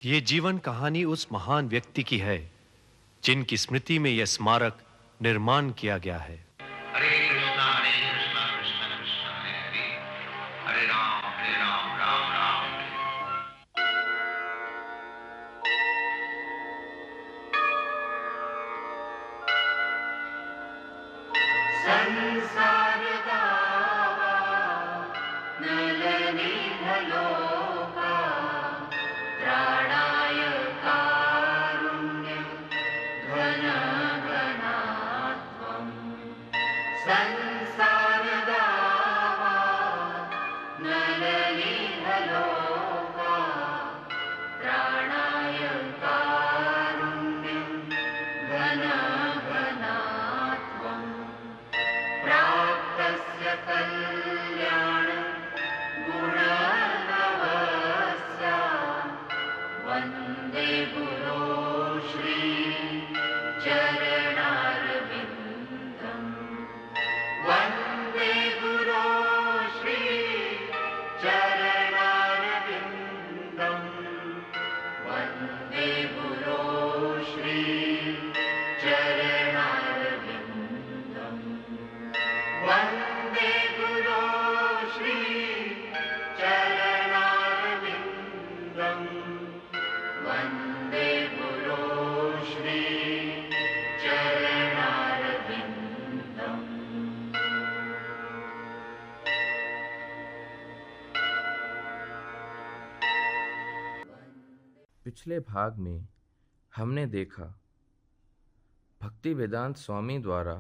ये जीवन कहानी उस महान व्यक्ति की है जिनकी स्मृति में यह स्मारक निर्माण किया गया है। हरे कृष्णा कृष्ण कृष्ण हरे हरे राम राम राम संसार दावा नलनी भलोका प्राणाय कारुण्य घन घनात्वम् संसार दावा नलनी भलोका प्राणाय कारुण्य घन घनात्वम् प्राप्तस्य कल्याण गुणनवस्य वन्दे गुरो श्री चरणारविन्दम् वन्दे गुरो श्री चरणारविन्दम् वन्दे गुरो श्री चरणारविन्दम् वन्दे गुरो श्री चरणारविन्दम् वन्दे गुरो श्री चरणारविन्दम्। पिछले भाग में हमने देखा भक्ति वेदांत स्वामी द्वारा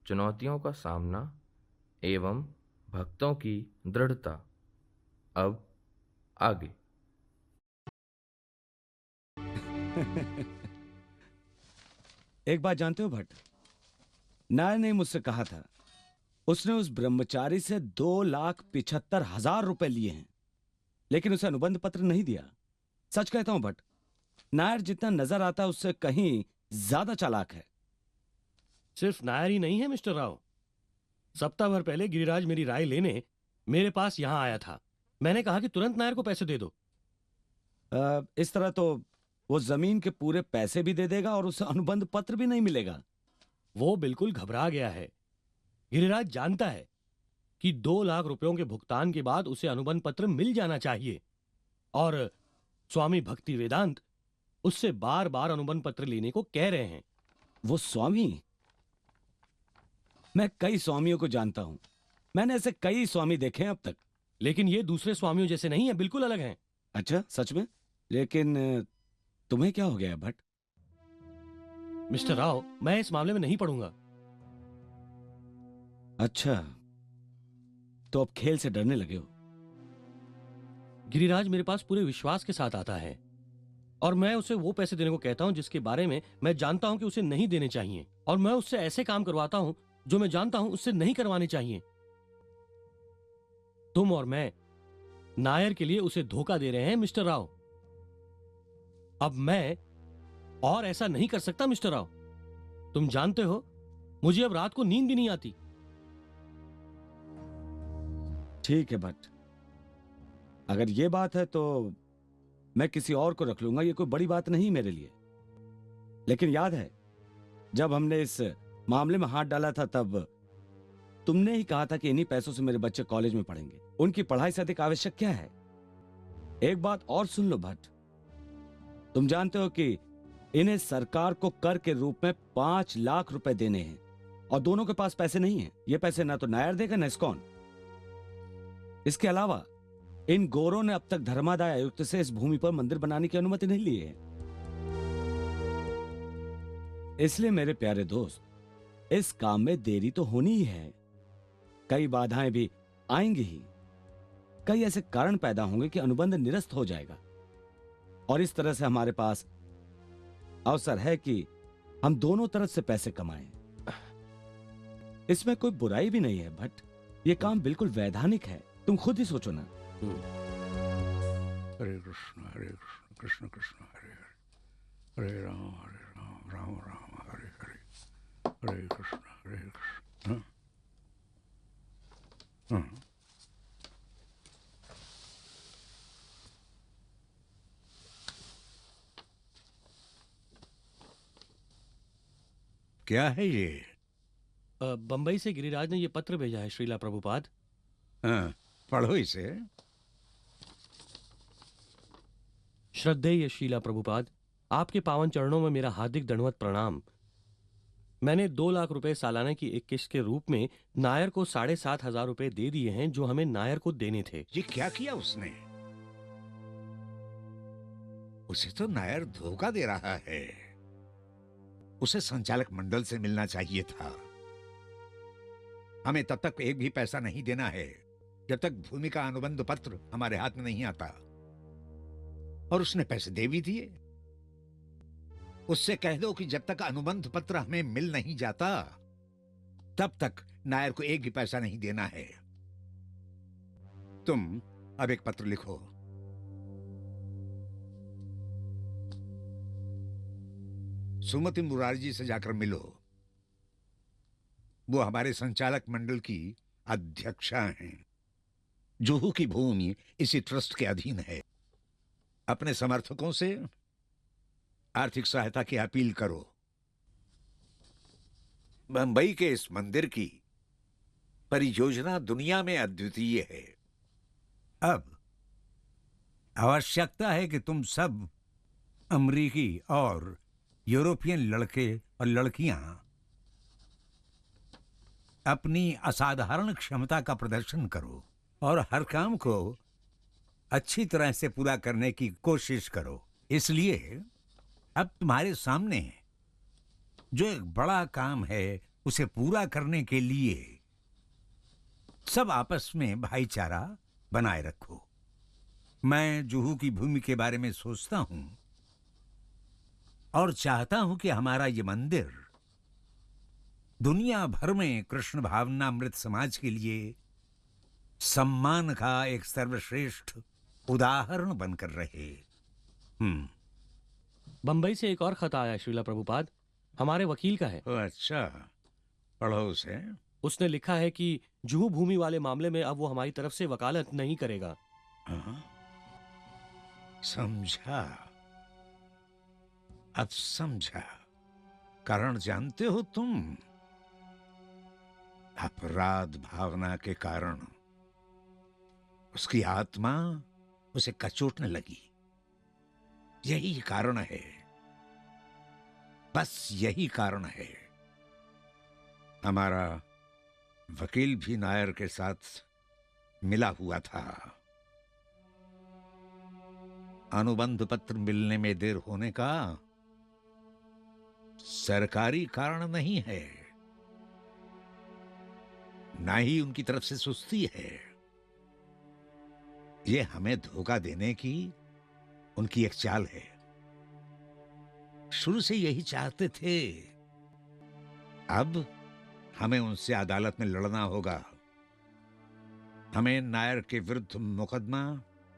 चुनौतियों का सामना एवं भक्तों की दृढ़ता। अब आगे। एक बात जानते हो भट्ट, नायर ने मुझसे कहा था उसने उस ब्रह्मचारी से 2,75,000 रुपए लिए हैं, लेकिन उसे अनुबंध पत्र नहीं दिया। सच कहता हूं भट्ट, नायर जितना नजर आता है उससे कहीं ज्यादा चालाक है। सिर्फ नायर ही नहीं है मिस्टर राव। सप्ताह भर पहले गिरिराज मेरी राय लेने मेरे पास यहां आया था। मैंने कहा कि तुरंत नायर को पैसे दे दो। इस तरह तो वो जमीन के पूरे पैसे भी दे देगा और उसे अनुबंध पत्र भी नहीं मिलेगा। वो बिल्कुल घबरा गया है। गिरिराज जानता है कि 2 लाख रुपयों के भुगतान के बाद उसे अनुबंध पत्र मिल जाना चाहिए, और स्वामी भक्ति वेदांत उससे बार बार अनुबंध पत्र लेने को कह रहे हैं। वो स्वामी? मैं कई स्वामियों को जानता हूं, मैंने ऐसे कई स्वामी देखे हैं अब तक, लेकिन ये दूसरे स्वामियों जैसे नहीं है, बिल्कुल अलग हैं। अच्छा, सच में? लेकिन तुम्हें क्या हो गया है भट्ट? मिस्टर राव, मैं इस मामले में नहीं पढ़ूंगा। अच्छा, तो अब खेल से डरने लगे हो? गिरिराज मेरे पास पूरे विश्वास के साथ आता है और मैं उसे वो पैसे देने को कहता हूं जिसके बारे में मैं जानता हूं कि उसे नहीं देने चाहिए, और मैं उससे ऐसे काम करवाता हूं जो मैं जानता हूं उससे नहीं करवाने चाहिए। तुम और मैं नायर के लिए उसे धोखा दे रहे हैं मिस्टर राव। अब मैं और ऐसा नहीं कर सकता मिस्टर राव। तुम जानते हो मुझे अब रात को नींद भी नहीं आती। ठीक है भट्ट, अगर ये बात है तो मैं किसी और को रख लूंगा, ये कोई बड़ी बात नहीं मेरे लिए। लेकिन याद है जब हमने इस मामले में हाथ डाला था तब तुमने ही कहा था कि इन्हीं पैसों से मेरे बच्चे कॉलेज में पढ़ेंगे। उनकी पढ़ाई से अधिक आवश्यक क्या है? एक बात और सुन लो भट्ट, तुम जानते हो कि इन्हें सरकार को कर के रूप में 5 लाख रुपए देने हैं और दोनों के पास पैसे नहीं हैं। ये पैसे ना तो नायर देगा ना इस्कॉन। इसके अलावा इन गोरों ने अब तक धर्मादाय आयुक्त से इस भूमि पर मंदिर बनाने की अनुमति नहीं ली है। इसलिए मेरे प्यारे दोस्त, इस काम में देरी तो होनी ही है। कई बाधाएं भी आएंगी ही, कई ऐसे कारण पैदा होंगे कि अनुबंध निरस्त हो जाएगा, और इस तरह से हमारे पास अवसर है कि हम दोनों तरफ से पैसे कमाएं। इसमें कोई बुराई भी नहीं है भट्ट, ये काम बिल्कुल वैधानिक है। तुम खुद ही सोचो ना। हरे कृष्ण कृष्ण कृष्ण हरे हरे हरे राम राम राम हरे हरे हरे कृष्ण। क्या है ये? बंबई से गिरिराज ने ये पत्र भेजा है श्रीला प्रभुपाद। हाँ, पढ़ो इसे। श्रद्धेय शीला प्रभुपाद, आपके पावन चरणों में मेरा हार्दिक दंडवत प्रणाम। मैंने 2 लाख रुपए सालाना की एक किस्त के रूप में नायर को 7,500 रुपए दे दिए हैं, जो हमें नायर को देने थे। ये क्या किया उसने? उसे तो नायर धोखा दे रहा है। उसे संचालक मंडल से मिलना चाहिए था। हमें तब तक एक भी पैसा नहीं देना है जब तक भूमि का अनुबंध पत्र हमारे हाथ में नहीं आता। और उसने पैसे दे भी दिए। उससे कह दो कि जब तक अनुबंध पत्र हमें मिल नहीं जाता तब तक नायर को एक भी पैसा नहीं देना है। तुम अब एक पत्र लिखो। सुमति मुरारजी से जाकर मिलो। वो हमारे संचालक मंडल की अध्यक्षा हैं। जुहू की भूमि इसी ट्रस्ट के अधीन है। अपने समर्थकों से आर्थिक सहायता की अपील करो। मुंबई के इस मंदिर की परियोजना दुनिया में अद्वितीय है। अब आवश्यकता है कि तुम सब अमेरिकी और यूरोपियन लड़के और लड़कियां अपनी असाधारण क्षमता का प्रदर्शन करो और हर काम को अच्छी तरह से पूरा करने की कोशिश करो। इसलिए अब तुम्हारे सामने जो एक बड़ा काम है उसे पूरा करने के लिए सब आपस में भाईचारा बनाए रखो। मैं जुहू की भूमि के बारे में सोचता हूं और चाहता हूं कि हमारा ये मंदिर दुनिया भर में कृष्ण भावनामृत समाज के लिए सम्मान का एक सर्वश्रेष्ठ उदाहरण बनकर रहे। बंबई से एक और खत आया है श्रीला प्रभुपाद, हमारे वकील का है। अच्छा, पढ़ो उसे। उसने लिखा है कि जुहू भूमि वाले मामले में अब वो हमारी तरफ से वकालत नहीं करेगा। हाँ? समझा, अब समझा। कारण जानते हो तुम? अपराध भावना के कारण उसकी आत्मा उसे कचोटने लगी। यही कारण है, बस यही कारण है। हमारा वकील भी नायर के साथ मिला हुआ था। अनुबंध पत्र मिलने में देर होने का सरकारी कारण नहीं है, ना ही उनकी तरफ से सुस्ती है। ये हमें धोखा देने की उनकी एक चाल है। शुरू से यही चाहते थे। अब हमें उनसे अदालत में लड़ना होगा। हमें नायर के विरुद्ध मुकदमा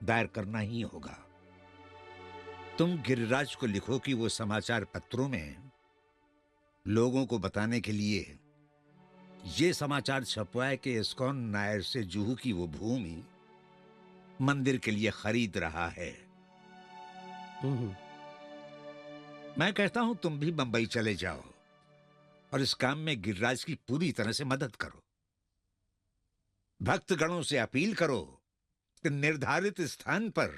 दायर करना ही होगा। तुम गिरिराज को लिखो कि वो समाचार पत्रों में लोगों को बताने के लिए ये समाचार छपवाए कि इस्कॉन नायर से जुहू की वो भूमि मंदिर के लिए खरीद रहा है। मैं कहता हूं तुम भी बंबई चले जाओ और इस काम में गिरिराज की पूरी तरह से मदद करो। भक्तगणों से अपील करो कि निर्धारित स्थान पर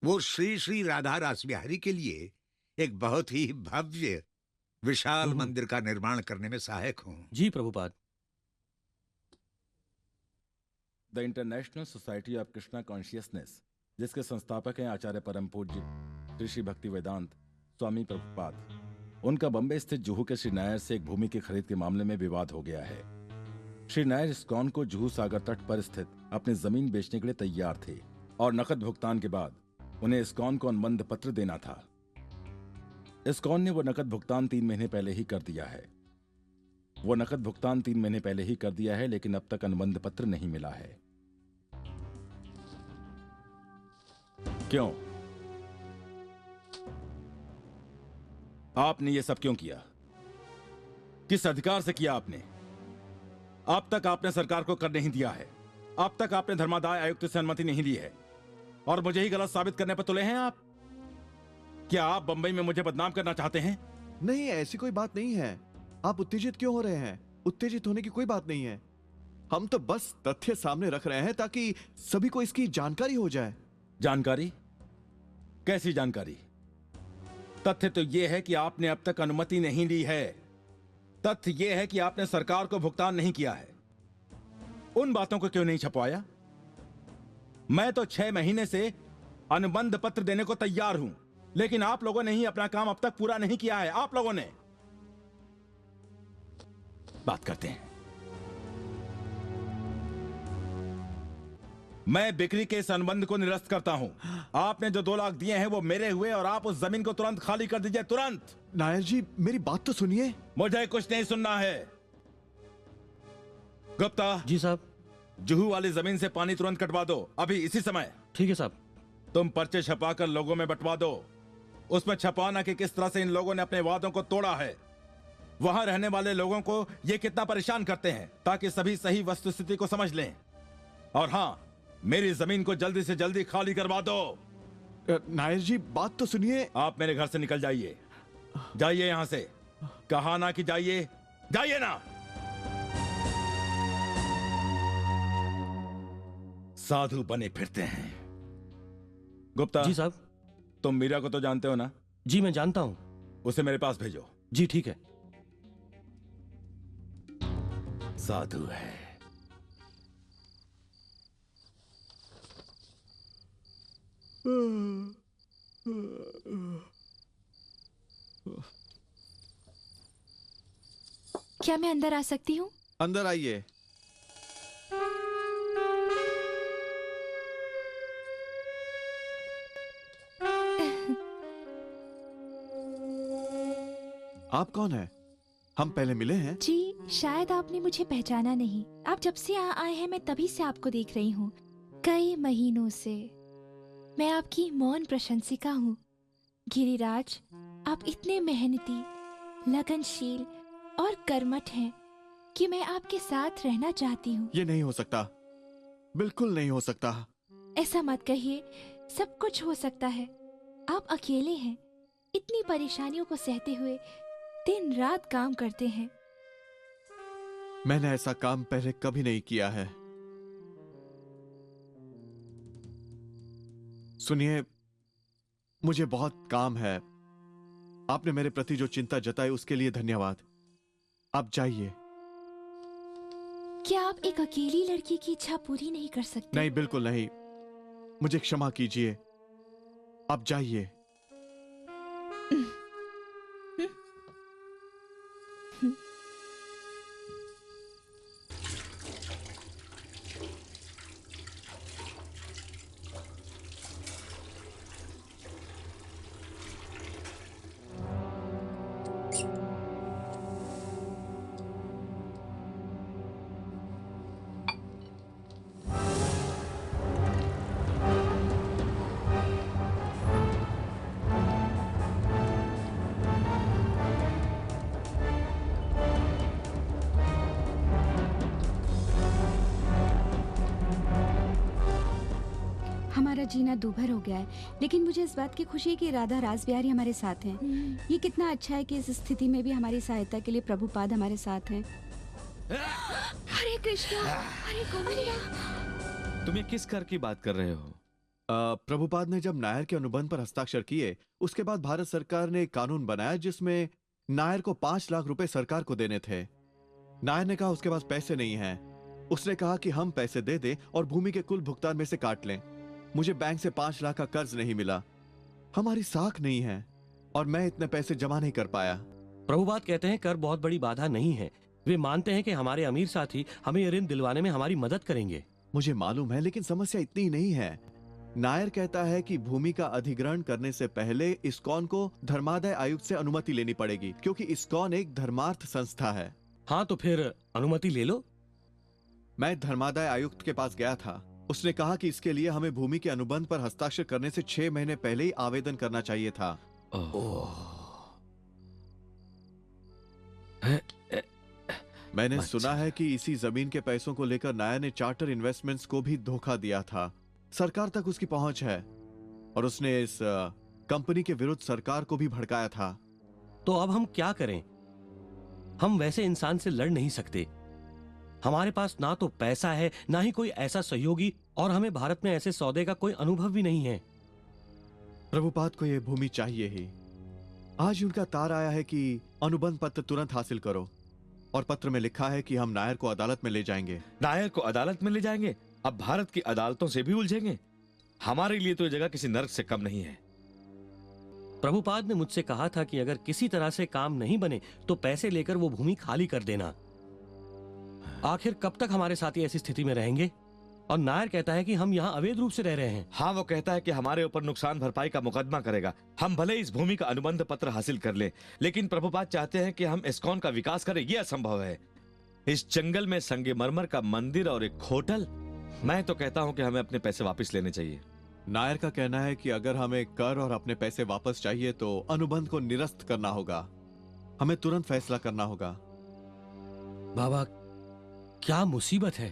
वो श्री श्री राधा रास बिहारी के लिए एक बहुत ही भव्य विशाल मंदिर का निर्माण करने में सहायक हों। जी Prabhupada. The international society of Krishna consciousness, जिसके संस्थापक हैं आचार्य परम पूज्य श्री श्री भक्ति वेदांत स्वामी प्रभुपाद, उनका बंबई स्थित जुहू के श्री नायर से एक भूमि की खरीद के मामले में विवाद हो गया है। श्री नायर इस्कॉन को जुहू सागर तट पर स्थित अपनी जमीन बेचने के लिए तैयार थे और नकद भुगतान के बाद उन्हें इस्कॉन को अनुबंध पत्र देना था। इस्कॉन ने वो नकद भुगतान 3 महीने पहले ही कर दिया है। लेकिन अब तक अनुबंध पत्र नहीं मिला है। क्यों? आपने ये सब क्यों किया? किस अधिकार से किया आपने? अब तक आपने सरकार को कर नहीं दिया है। अब तक आपने धर्मादाय आयुक्त से अनुमति नहीं ली है और मुझे ही गलत साबित करने पर तुले हैं आप। क्या आप बंबई में मुझे बदनाम करना चाहते हैं? नहीं, ऐसी कोई बात नहीं है। आप उत्तेजित क्यों हो रहे हैं? उत्तेजित होने की कोई बात नहीं है। हम तो बस तथ्य सामने रख रहे हैं ताकि सभी को इसकी जानकारी हो जाए। जानकारी? कैसी जानकारी? तथ्य तो यह है कि आपने अब तक अनुमति नहीं ली है। तथ्य यह है कि आपने सरकार को भुगतान नहीं किया है। उन बातों को क्यों नहीं छपवाया? मैं तो 6 महीने से अनुबंध पत्र देने को तैयार हूं, लेकिन आप लोगों ने ही अपना काम अब तक पूरा नहीं किया है। आप लोगों ने। बात करते हैं। मैं बिक्री के इस अनुबंध को निरस्त करता हूं। आपने जो 2 लाख दिए हैं वो मेरे हुए, और आप उस जमीन को तुरंत खाली कर दीजिए, तुरंत। नायर जी, मेरी बात तो सुनिए। मुझे कुछ नहीं सुनना है। गुप्ता जी साहब। जुहू वाली जमीन से पानी तुरंत कटवा दो, अभी इसी समय। ठीक है साहब। तुम पर्चे छपाकर लोगों में बंटवा दो। उसमें छपाना कि किस तरह से इन लोगों ने अपने वादों को तोड़ा है, वहां रहने वाले लोगों को ये कितना परेशान करते हैं, ताकि सभी सही वस्तुस्थिति को समझ लें। और हां, मेरी जमीन को जल्दी से जल्दी खाली करवा दो। नायर जी, बात तो सुनिए। आप मेरे घर से निकल जाइए। जाइए यहां से। कहा ना कि जाइए, जाइए ना। साधु बने फिरते हैं। गुप्ता जी साहब। तुम मीरा को तो जानते हो ना? जी मैं जानता हूं। उसे मेरे पास भेजो। जी ठीक है। साधु है। क्या मैं अंदर आ सकती हूँ? अंदर आइए। आप कौन हैं? हम पहले मिले हैं? जी शायद आपने मुझे पहचाना नहीं। आप जब से यहाँ आए हैं मैं तभी से आपको देख रही हूँ, कई महीनों से। मैं आपकी मौन प्रशंसिका हूँ। गिरिराज, आप इतने मेहनती, लगनशील और कर्मठ हैं कि मैं आपके साथ रहना चाहती हूँ। ये नहीं हो सकता, बिल्कुल नहीं हो सकता। ऐसा मत कहिए, सब कुछ हो सकता है। आप अकेले हैं, इतनी परेशानियों को सहते हुए दिन रात काम करते हैं। मैंने ऐसा काम पहले कभी नहीं किया है। सुनिए, मुझे बहुत काम है। आपने मेरे प्रति जो चिंता जताई उसके लिए धन्यवाद। आप जाइए। क्या आप एक अकेली लड़की की इच्छा पूरी नहीं कर सकते? नहीं, बिल्कुल नहीं। मुझे क्षमा कीजिए, आप जाइए। हमारा जीना दूभर हो गया है, लेकिन मुझे इस बात की खुशी है कि राधा रासबिहारी हमारे साथ हैं। ये कितना अच्छा है कि इस स्थिति में भी हमारी सहायता के लिए प्रभुपाद हमारे साथ हैं। हरे कृष्णा, हरे गोविंदा। तुम ये किस कर की बात कर रहे हो? प्रभुपाद ने जब नायर के अनुबंध पर हस्ताक्षर किए, उसके बाद भारत सरकार ने एक कानून बनाया जिसमें नायर को 5 लाख रुपए सरकार को देने थे। नायर ने कहा उसके पास पैसे नहीं हैं। उसने कहा कि हम पैसे दे दें और भूमि के कुल भुगतान में से काट लें। मुझे बैंक से 5 लाख का कर्ज नहीं मिला, हमारी साख नहीं है और मैं इतने पैसे जमा नहीं कर पाया। प्रभुपाद कहते हैं कर बहुत बड़ी बाधा नहीं है। वे मानते हैं कि हमारे अमीर साथी हमें ये ऋण दिलवाने में हमारी मदद करेंगे। मुझे मालूम है, लेकिन समस्या इतनी नहीं है। नायर कहता है कि भूमि का अधिग्रहण करने से पहले इस्कॉन को धर्मादाय आयुक्त से अनुमति लेनी पड़ेगी, क्योंकि इस्कॉन एक धर्मार्थ संस्था है। हाँ तो फिर अनुमति ले लो। मैं धर्मादाय आयुक्त के पास गया था। उसने कहा कि इसके लिए हमें भूमि के अनुबंध पर हस्ताक्षर करने से 6 महीने पहले ही आवेदन करना चाहिए था। मैंने सुना है कि इसी जमीन के पैसों को लेकर नायर ने चार्टर इन्वेस्टमेंट्स को भी धोखा दिया था। सरकार तक उसकी पहुंच है और उसने इस कंपनी के विरुद्ध सरकार को भी भड़काया था। तो अब हम क्या करें? हम वैसे इंसान से लड़ नहीं सकते। हमारे पास ना तो पैसा है, ना ही कोई ऐसा सहयोगी, और हमें भारत में ऐसे सौदे का कोई अनुभव भी नहीं है। प्रभुपाद को यह भूमि चाहिए ही। आज ही उनका तार आया है कि अनुबंध पत्र तुरंत हासिल करो, और पत्र में लिखा है कि हम नायर को अदालत में ले जाएंगे। नायर को अदालत में ले जाएंगे? अब भारत की अदालतों से भी उलझेंगे? हमारे लिए तो यह जगह किसी नर्क से कम नहीं है। प्रभुपाद ने मुझसे कहा था कि अगर किसी तरह से काम नहीं बने तो पैसे लेकर वो भूमि खाली कर देना। आखिर कब तक हमारे साथी ऐसी स्थिति में रहेंगे? और नायर कहता है कि हम यहाँ अवैध रूप से रह रहे हैं। हाँ, वो कहता है कि हमारे ऊपर नुकसान भरपाई का मुकदमा करेगा। हम भले इस भूमि का अनुबंध पत्र हासिल कर लें, लेकिन प्रभुपाद चाहते हैं कि हम इस्कॉन का विकास करें। यह असंभव है। इस जंगल में संगमरमर का मंदिर और एक होटल। मैं तो कहता हूं कि हमें अपने पैसे वापस लेने चाहिए। नायर का कहना है कि अगर हमें कर और अपने पैसे वापस चाहिए तो अनुबंध को निरस्त करना होगा। हमें तुरंत फैसला करना होगा। बाबा, क्या मुसीबत है।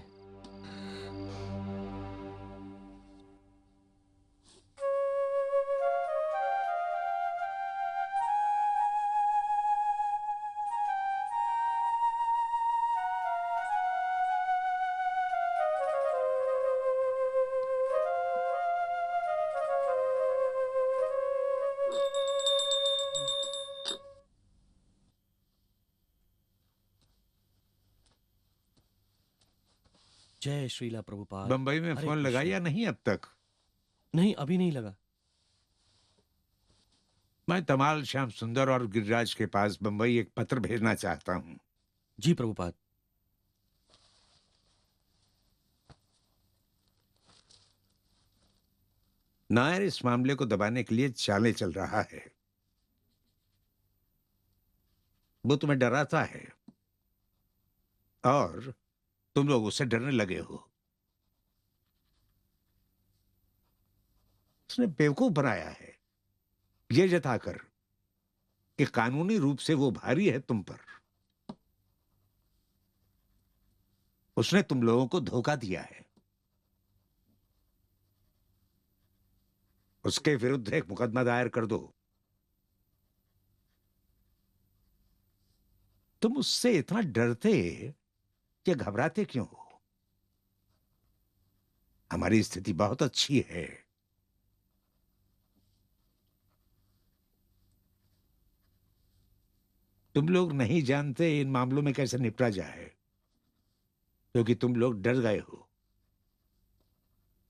जय श्रीला प्रभुपाद। बंबई में हरे फोन लगा कृष्ण। या नहीं अब तक? नहीं, अभी नहीं लगा। मैं तमाल श्याम सुंदर और गिरिराज के पास बंबई एक पत्र भेजना चाहता हूं। जी प्रभुपाद। नायर इस मामले को दबाने के लिए चालें चल रहा है। वो तुम्हें डराता है और तुम लोग उससे डरने लगे हो। उसने बेवकूफ बनाया है ये जताकर कि कानूनी रूप से वो भारी है तुम पर। उसने तुम लोगों को धोखा दिया है। उसके विरुद्ध एक मुकदमा दायर कर दो। तुम उससे इतना डरते कि घबराते क्यों हो? हमारी स्थिति बहुत अच्छी है। तुम लोग नहीं जानते इन मामलों में कैसे निपटा जाए, क्योंकि तुम लोग डर गए हो।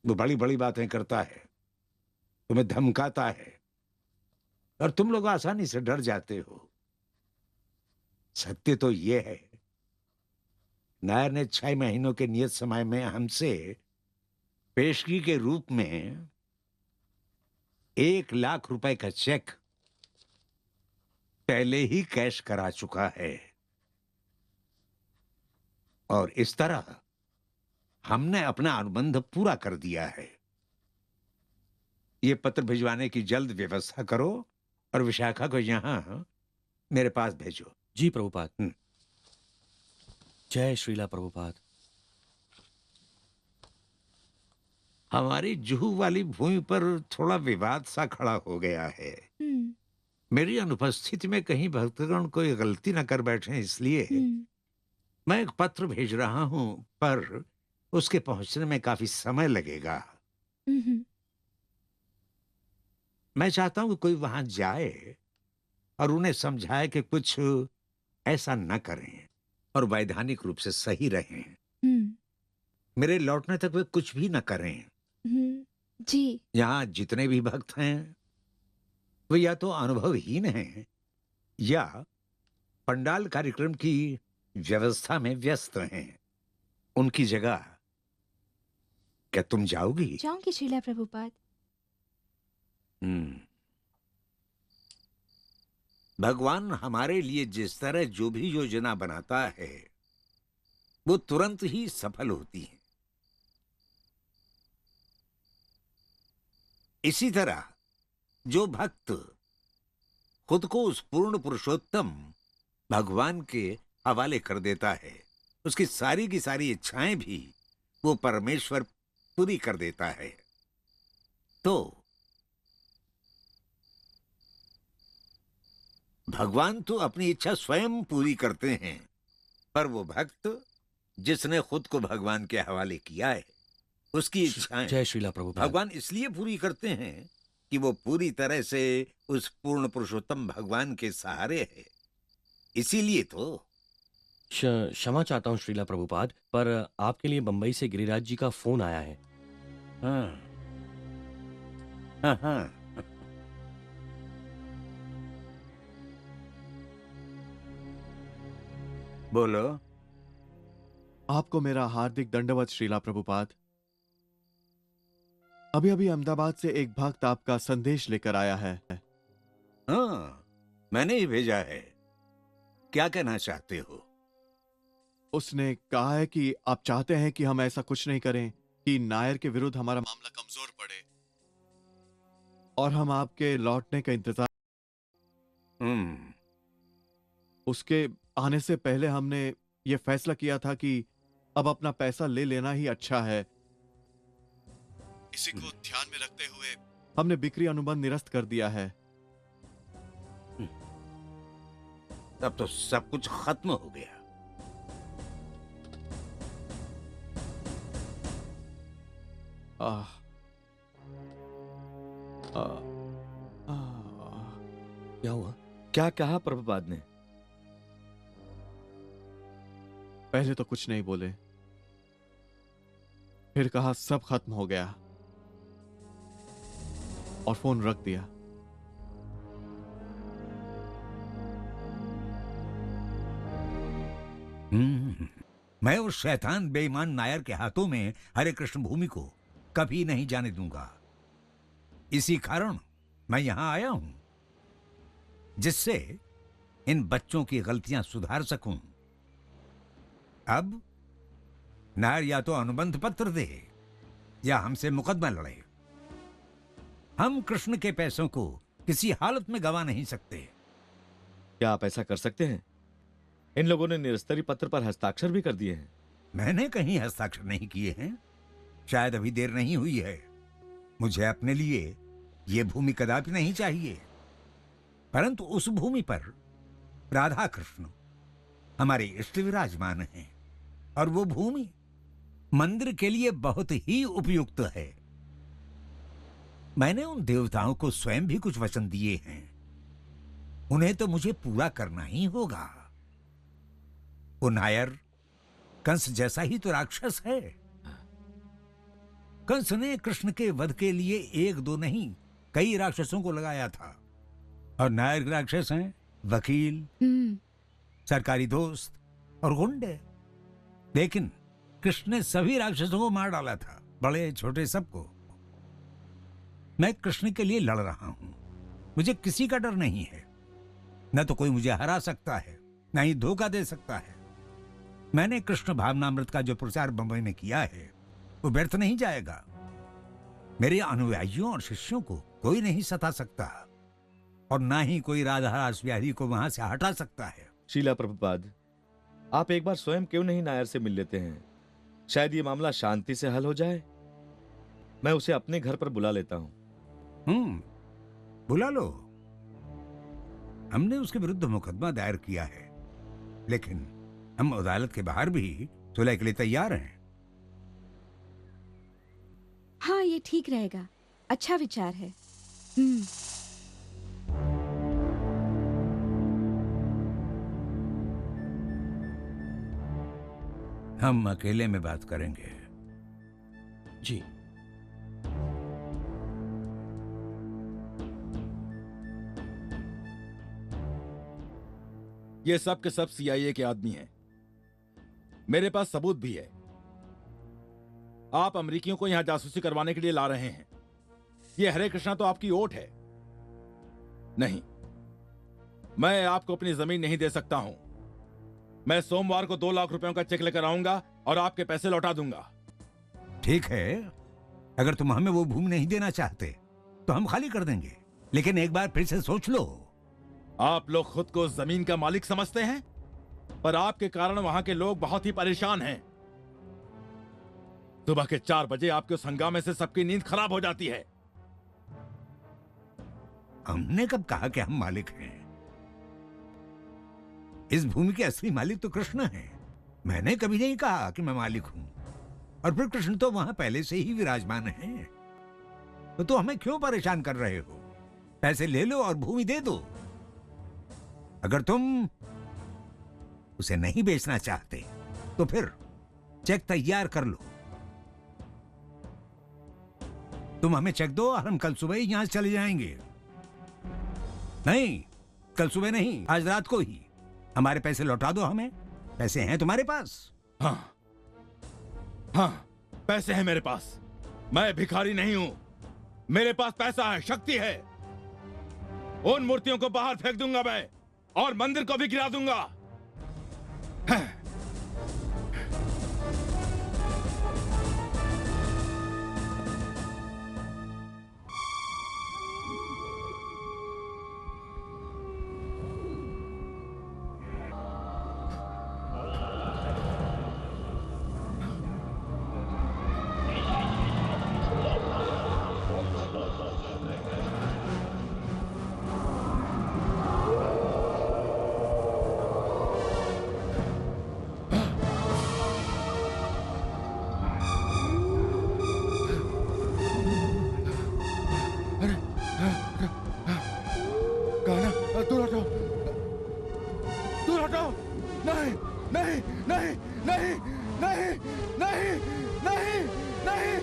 वो बड़ी बड़ी बातें करता है, तुम्हें धमकाता है, और तुम लोग आसानी से डर जाते हो। सत्य तो यह है, नायर ने 6 महीनों के नियत समय में हमसे पेशगी के रूप में 1 लाख रुपए का चेक पहले ही कैश करा चुका है, और इस तरह हमने अपना अनुबंध पूरा कर दिया है। यह पत्र भिजवाने की जल्द व्यवस्था करो और विशाखा को यहां मेरे पास भेजो। जी प्रभुपाद। जय श्रीला प्रभुपाद। हमारी जुहू वाली भूमि पर थोड़ा विवाद सा खड़ा हो गया है। मेरी अनुपस्थिति में कहीं भक्तगण कोई गलती न कर बैठे, इसलिए मैं एक पत्र भेज रहा हूं, पर उसके पहुंचने में काफी समय लगेगा। मैं चाहता हूं कि कोई वहां जाए और उन्हें समझाए कि कुछ ऐसा न करें और वैधानिक रूप से सही रहें। मेरे लौटने तक वे कुछ भी न करें। जी। यहाँ जितने भी भक्त हैं वे या तो अनुभवहीन हैं या पंडाल कार्यक्रम की व्यवस्था में व्यस्त हैं। उनकी जगह क्या तुम जाओगी? जाऊंगी श्रीला प्रभुपाद। भगवान हमारे लिए जिस तरह जो भी योजना बनाता है वो तुरंत ही सफल होती है। इसी तरह जो भक्त खुद को उस पूर्ण पुरुषोत्तम भगवान के हवाले कर देता है, उसकी सारी की सारी इच्छाएं भी वो परमेश्वर पूरी कर देता है। तो भगवान तो अपनी इच्छा स्वयं पूरी करते हैं, पर वो भक्त जिसने खुद को भगवान के हवाले किया है, उसकी इच्छाएं जय श्रीला प्रभुपाद। भगवान इसलिए पूरी करते हैं कि वो पूरी तरह से उस पूर्ण पुरुषोत्तम भगवान के सहारे है। इसीलिए तो क्षमा चाहता हूँ श्रीला प्रभुपाद, पर आपके लिए बंबई से गिरिराज जी का फोन आया है। हाँ हाँ हाँ। बोलो। आपको मेरा हार्दिक दंडवत श्रीला प्रभुपाद। अभी अभी अहमदाबाद से एक भक्त आपका संदेश लेकर आया है। हाँ, मैंने ही भेजा है। क्या कहना चाहते हो? उसने कहा है कि आप चाहते हैं कि हम ऐसा कुछ नहीं करें कि नायर के विरुद्ध हमारा मामला कमजोर पड़े और हम आपके लौटने का इंतजार। उसके आने से पहले हमने ये फैसला किया था कि अब अपना पैसा ले लेना ही अच्छा है। इसी को ध्यान में रखते हुए हमने बिक्री अनुबंध निरस्त कर दिया है। तब तो सब कुछ खत्म हो गया। क्या हुआ? क्या कहा प्रभुपाद ने? पहले तो कुछ नहीं बोले, फिर कहा सब खत्म हो गया और फोन रख दिया। मैं उस शैतान बेईमान नायर के हाथों में हरे कृष्ण भूमि को कभी नहीं जाने दूंगा। इसी कारण मैं यहां आया हूं, जिससे इन बच्चों की गलतियां सुधार सकूं। अब नायर या तो अनुबंध पत्र दे या हमसे मुकदमा लड़े। हम कृष्ण के पैसों को किसी हालत में गवा नहीं सकते। क्या आप ऐसा कर सकते हैं? इन लोगों ने निरस्तरी पत्र पर हस्ताक्षर भी कर दिए हैं। मैंने कहीं हस्ताक्षर नहीं किए हैं। शायद अभी देर नहीं हुई है। मुझे अपने लिए यह भूमि कदापि नहीं चाहिए, परंतु उस भूमि पर राधा कृष्ण हमारे इष्ट विराजमान हैं और वो भूमि मंदिर के लिए बहुत ही उपयुक्त है। मैंने उन देवताओं को स्वयं भी कुछ वचन दिए हैं, उन्हें तो मुझे पूरा करना ही होगा। वो नायर कंस जैसा ही तो राक्षस है। कंस ने कृष्ण के वध के लिए एक दो नहीं कई राक्षसों को लगाया था, और नायर राक्षस हैं वकील, सरकारी दोस्त और गुंडे। लेकिन कृष्ण ने सभी राक्षसों को मार डाला था, बड़े छोटे सबको। मैं कृष्ण के लिए लड़ रहा हूं। मुझे किसी का डर नहीं है। न तो कोई मुझे हरा सकता है, न ही धोखा दे सकता है। मैंने कृष्ण भावनामृत का जो प्रचार बंबई में किया है वो व्यर्थ नहीं जाएगा। मेरे अनुयायियों और शिष्यों को कोई नहीं सता सकता, और ना ही कोई राधा रासबिहारी को वहां से हटा सकता है। शीला प्रभुपाद, आप एक बार स्वयं क्यों नहीं नायर से मिल लेते हैं? शायद ये मामला शांति से हल हो जाए। मैं उसे अपने घर पर बुला लेता हूं। बुला लो। हमने उसके विरुद्ध मुकदमा दायर किया है, लेकिन हम अदालत के बाहर भी सुलह के लिए तैयार हैं। हाँ, ये ठीक रहेगा। अच्छा विचार है। हम अकेले में बात करेंगे। जी। ये सब के सब CIA के आदमी हैं। मेरे पास सबूत भी है। आप अमेरिकियों को यहां जासूसी करवाने के लिए ला रहे हैं। ये हरे कृष्णा तो आपकी ओट है। नहीं, मैं आपको अपनी जमीन नहीं दे सकता हूं। मैं सोमवार को 2 लाख रुपयों का चेक लेकर आऊंगा और आपके पैसे लौटा दूंगा। ठीक है, अगर तुम हमें वो भूमि नहीं देना चाहते तो हम खाली कर देंगे, लेकिन एक बार फिर से सोच लो। आप लोग खुद को जमीन का मालिक समझते हैं, पर आपके कारण वहां के लोग बहुत ही परेशान हैं। सुबह के 4 बजे आपके उस हंगामे से सबकी नींद खराब हो जाती है। हमने कब कहा कि हम मालिक हैं? इस भूमि के असली मालिक तो कृष्ण हैं। मैंने कभी नहीं कहा कि मैं मालिक हूं। और फिर कृष्ण तो वहां पहले से ही विराजमान हैं। तो हमें क्यों परेशान कर रहे हो? पैसे ले लो और भूमि दे दो। अगर तुम उसे नहीं बेचना चाहते तो फिर चेक तैयार कर लो। तुम हमें चेक दो और हम कल सुबह ही यहां चले जाएंगे। नहीं, कल सुबह नहीं, आज रात को ही। हमारे पैसे लौटा दो हमें। पैसे हैं तुम्हारे पास? हाँ, हाँ, पैसे हैं मेरे पास। मैं भिखारी नहीं हूं। मेरे पास पैसा है, शक्ति है। उन मूर्तियों को बाहर फेंक दूंगा मैं, और मंदिर को भी गिरा दूंगा। दूर हटो, दूर हटो। नहीं, नहीं, नहीं, नहीं, नहीं, नहीं, नहीं, नहीं।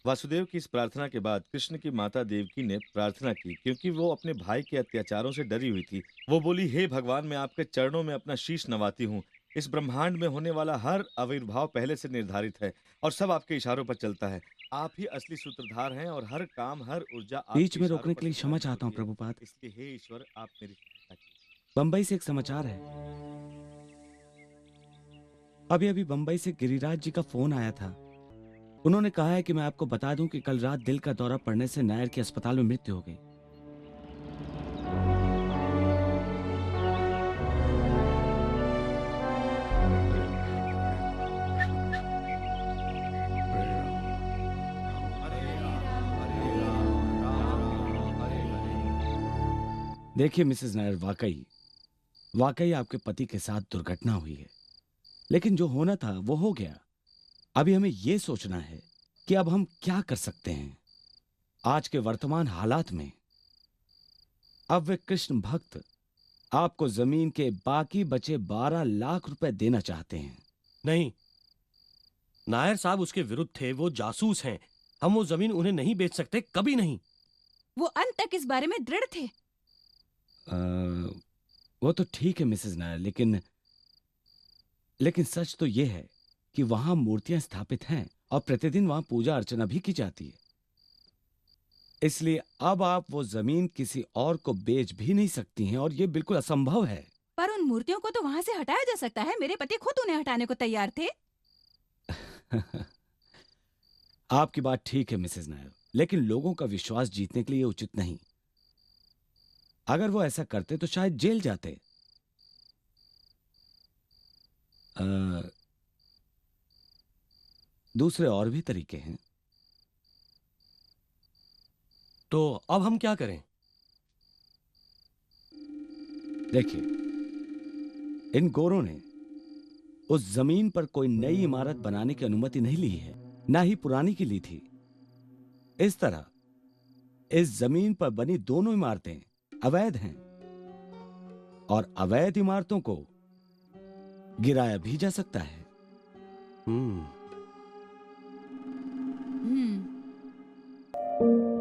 वासुदेव की इस प्रार्थना के बाद कृष्ण की माता देवकी ने प्रार्थना की, क्योंकि वो अपने भाई के अत्याचारों से डरी हुई थी। वो बोली, हे भगवान, मैं आपके चरणों में अपना शीश नवाती हूँ। इस ब्रह्मांड में होने वाला हर आविर्भाव पहले से निर्धारित है और सब आपके इशारों पर चलता है। आप ही असली सूत्रधार हैं और हर काम, हर ऊर्जा बीच में रोकने के लिए क्षमा चाहता हूँ प्रभुपाद। इसलिए हे ईश्वर, आप मेरी सहायता कीजिए। बंबई से एक समाचार है। अभी अभी बंबई से गिरिराज जी का फोन आया था। उन्होंने कहा है कि मैं आपको बता दूं कि कल रात दिल का दौरा पड़ने से नायर की अस्पताल में मृत्यु हो गई। देखिए मिसेस नायर, वाकई आपके पति के साथ दुर्घटना हुई है, लेकिन जो होना था वो हो गया। अभी हमें यह सोचना है कि अब हम क्या कर सकते हैं। आज के वर्तमान हालात में अब वे कृष्ण भक्त आपको जमीन के बाकी बचे 12 लाख रुपए देना चाहते हैं। नहीं, नायर साहब उसके विरुद्ध थे, वो जासूस हैं। हम वो जमीन उन्हें नहीं बेच सकते, कभी नहीं। वो अंत तक इस बारे में दृढ़ थे। वो तो ठीक है मिसेस नायर, लेकिन सच तो यह है कि वहां मूर्तियां स्थापित हैं और प्रतिदिन वहां पूजा अर्चना भी की जाती है। इसलिए अब आप वो जमीन किसी और को बेच भी नहीं सकती हैं और ये बिल्कुल असंभव है। पर उन मूर्तियों को तो वहां से हटाया जा सकता है। मेरे पति खुद उन्हें हटाने को तैयार थे। आपकी बात ठीक है मिसेस नायर, लेकिन लोगों का विश्वास जीतने के लिए उचित नहीं। अगर वो ऐसा करते तो शायद जेल जाते। दूसरे और भी तरीके हैं। तो अब हम क्या करें? देखिए, इन गोरों ने उस जमीन पर कोई नई इमारत बनाने की अनुमति नहीं ली है, ना ही पुरानी की ली थी। इस तरह इस जमीन पर बनी दोनों इमारतें अवैध हैं और अवैध इमारतों को गिराया भी जा सकता है। है।